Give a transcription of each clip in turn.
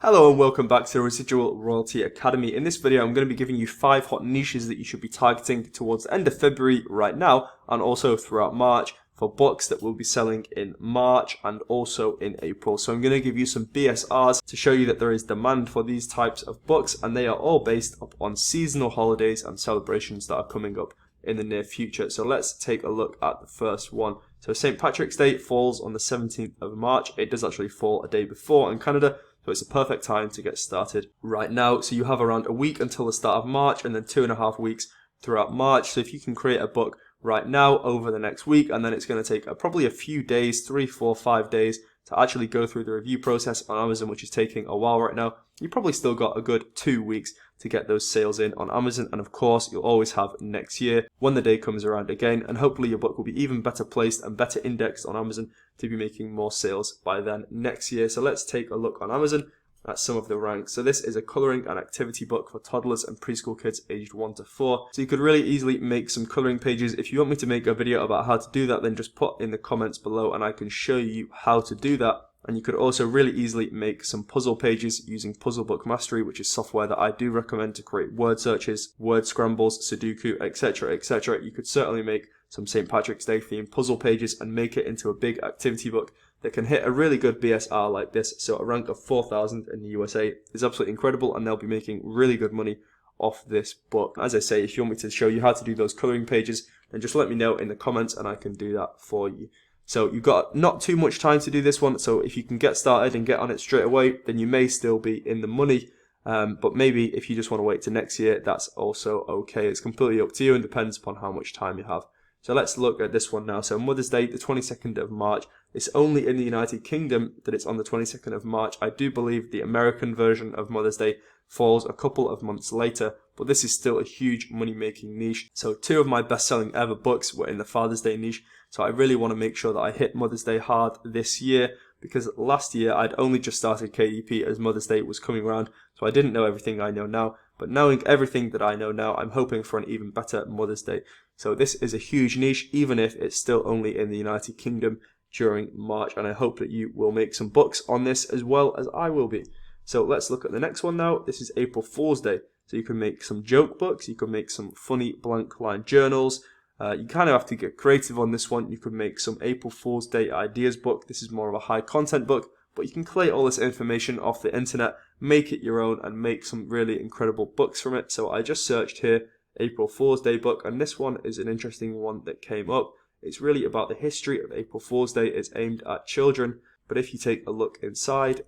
Hello and welcome back to the Residual Royalty Academy. In this video I'm going to be giving you 5 hot niches that you should be targeting towards the end of February right now and also throughout March for books that will be selling in March and also in April. So I'm going to give you some BSRs to show you that there is demand for these types of books, and they are all based up on seasonal holidays and celebrations that are coming up in the near future. So let's take a look at the first one. So St. Patrick's Day falls on the 17th of March. It does actually fall a day before in Canada, so it's a perfect time to get started right now. So you have around a week until the start of March and then 2.5 weeks throughout March. So if you can create a book right now over the next week, and then it's going to take probably a few days, 3, 4, 5 days to actually go through the review process on Amazon, which is taking a while right now. You probably still got a good 2 weeks to get those sales in on Amazon, and of course you'll always have next year when the day comes around again, and hopefully your book will be even better placed and better indexed on Amazon to be making more sales by then next year. So let's take a look on Amazon at some of the ranks. So this is a colouring and activity book for toddlers and preschool kids aged 1 to 4. So you could really easily make some colouring pages. If you want me to make a video about how to do that, then just put in the comments below and I can show you how to do that. And you could also really easily make some puzzle pages using Puzzle Book Mastery, which is software that I do recommend to create word searches, word scrambles, Sudoku, etc, etc. You could certainly make some St. Patrick's Day themed puzzle pages and make it into a big activity book that can hit a really good BSR like this. So a rank of 4,000 in the USA is absolutely incredible, and they'll be making really good money off this book. As I say, if you want me to show you how to do those colouring pages, then just let me know in the comments and I can do that for you. So you've got not too much time to do this one, so if you can get started and get on it straight away, then you may still be in the money. But maybe if you just want to wait to next year, that's also okay. It's completely up to you and depends upon how much time you have. So let's look at this one now. So Mother's Day, the 22nd of March. It's only in the United Kingdom that it's on the 22nd of March. I do believe the American version of Mother's Day falls a couple of months later, but this is still a huge money-making niche. So 2 of my best-selling ever books were in the Father's Day niche. So I really want to make sure that I hit Mother's Day hard this year, because last year I'd only just started KDP as Mother's Day was coming around, so I didn't know everything I know now. But knowing everything that I know now, I'm hoping for an even better Mother's Day. So this is a huge niche, even if it's still only in the United Kingdom during March, and I hope that you will make some books on this as well as I will be. So let's look at the next one now. This is April Fool's Day. So you can make some joke books, you can make some funny blank line journals. You kind of have to get creative on this one. You could make some April Fool's Day ideas book. This is more of a high content book, but you can collate all this information off the internet, make it your own, and make some really incredible books from it. So I just searched here April Fool's Day book, and this one is an interesting one that came up. It's really about the history of April Fool's Day. It's aimed at children, but if you take a look inside,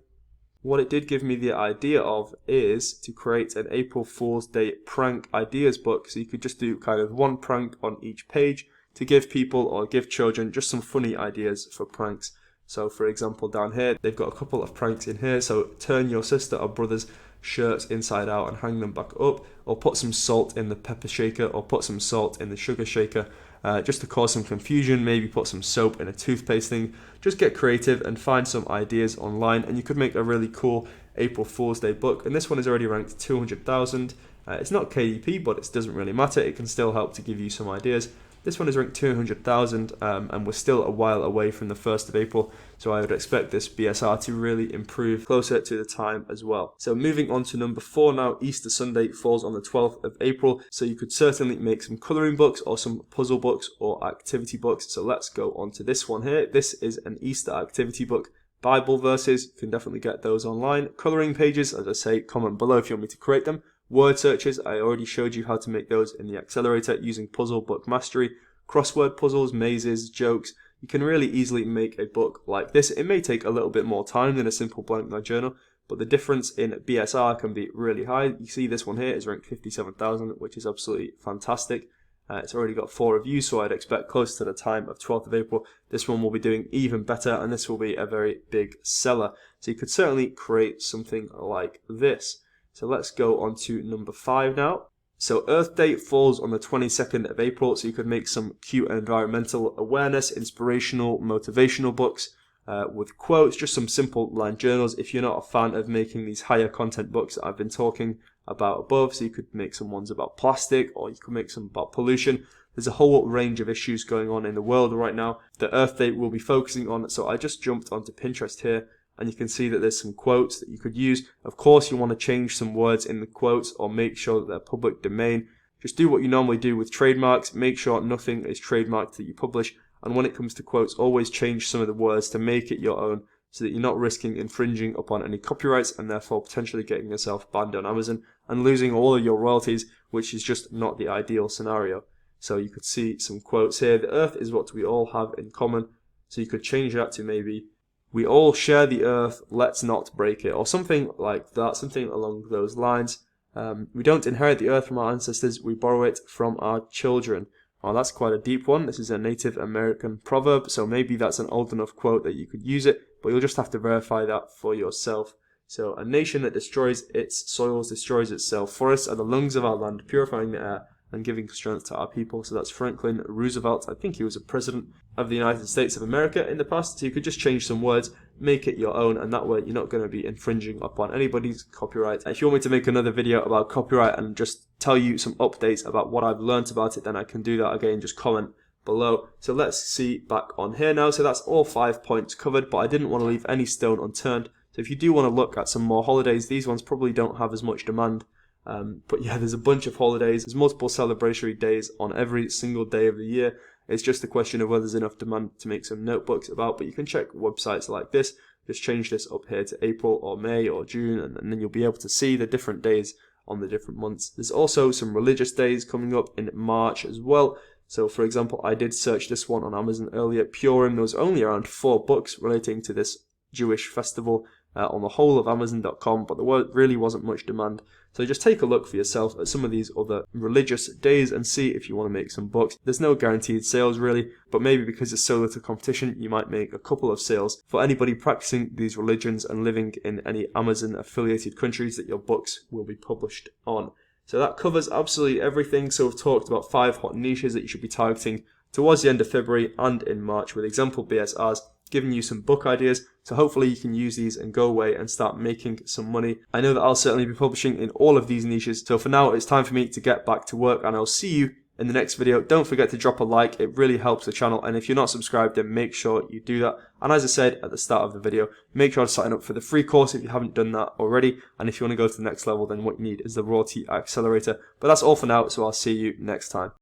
what it did give me the idea of is to create an April Fool's Day prank ideas book. So you could just do kind of one prank on each page to give people or give children just some funny ideas for pranks. So for example, down here, they've got a couple of pranks in here. So turn your sister or brother's shirts inside out and hang them back up, or put some salt in the pepper shaker, or put some salt in the sugar shaker. Just to cause some confusion, maybe put some soap in a toothpaste thing. Just get creative and find some ideas online, and you could make a really cool April Fool's Day book. And this one is already ranked 200,000. It's not KDP, but it doesn't really matter. It can still help to give you some ideas. This one is ranked 200,000, and we're still a while away from the 1st of April, so I would expect this BSR to really improve closer to the time as well. So moving on to number 4 now, Easter Sunday falls on the 12th of April, so you could certainly make some colouring books or some puzzle books or activity books. So let's go on to this one here. This is an Easter activity book. Bible verses, you can definitely get those online. Colouring pages, as I say, comment below if you want me to create them. Word searches, I already showed you how to make those in the accelerator using Puzzle Book Mastery. Crossword puzzles, mazes, jokes. You can really easily make a book like this. It may take a little bit more time than a simple blank line journal, but the difference in BSR can be really high. You see this one here is ranked 57,000, which is absolutely fantastic. It's already got 4 reviews, so I'd expect close to the time of 12th of April, this one will be doing even better, and this will be a very big seller. So you could certainly create something like this. So let's go on to number 5 now. So Earth Day falls on the 22nd of April, so you could make some cute environmental awareness, inspirational, motivational books with quotes, just some simple line journals. If you're not a fan of making these higher content books that I've been talking about above, so you could make some ones about plastic, or you could make some about pollution. There's a whole range of issues going on in the world right now that Earth Day will be focusing on. So I just jumped onto Pinterest here and you can see that there's some quotes that you could use. Of course, you want to change some words in the quotes or make sure that they're public domain. Just do what you normally do with trademarks. Make sure nothing is trademarked that you publish. And when it comes to quotes, always change some of the words to make it your own so that you're not risking infringing upon any copyrights and therefore potentially getting yourself banned on Amazon and losing all of your royalties, which is just not the ideal scenario. So you could see some quotes here. The earth is what we all have in common. So you could change that to maybe, we all share the earth, let's not break it, or something like that, something along those lines. We don't inherit the earth from our ancestors, we borrow it from our children. Oh, that's quite a deep one. This is a Native American proverb, so maybe that's an old enough quote that you could use it, but you'll just have to verify that for yourself. So, a nation that destroys its soils destroys itself. Forests are the lungs of our land, purifying the air and giving strength to our people. So that's Franklin Roosevelt. I think he was a president of the United States of America in the past. So you could just change some words, make it your own, and that way you're not going to be infringing upon anybody's copyright. If you want me to make another video about copyright and just tell you some updates about what I've learned about it, then I can do that again. Just comment below. So let's see back on here now. So that's all 5 points covered, but I didn't want to leave any stone unturned. So if you do want to look at some more holidays, these ones probably don't have as much demand. But yeah, there's a bunch of holidays. There's multiple celebratory days on every single day of the year. It's just a question of whether there's enough demand to make some notebooks about. But you can check websites like this. Just change this up here to April or May or June, and then you'll be able to see the different days on the different months. There's also some religious days coming up in March as well. So for example, I did search this one on Amazon earlier, Purim. There was only around 4 books relating to this Jewish festival on the whole of Amazon.com, but there really wasn't much demand. So just take a look for yourself at some of these other religious days and see if you want to make some books. There's no guaranteed sales really, but maybe because there's so little competition, you might make a couple of sales for anybody practicing these religions and living in any Amazon affiliated countries that your books will be published on. So that covers absolutely everything. So we've talked about 5 hot niches that you should be targeting towards the end of February and in March with example BSRs, giving you some book ideas. So hopefully you can use these and go away and start making some money. I know that I'll certainly be publishing in all of these niches. So for now, it's time for me to get back to work, and I'll see you in the next video. Don't forget to drop a like. It really helps the channel. And if you're not subscribed, then make sure you do that. And as I said at the start of the video, make sure to sign up for the free course if you haven't done that already. And if you want to go to the next level, then what you need is the Royalty Accelerator. But that's all for now. So I'll see you next time.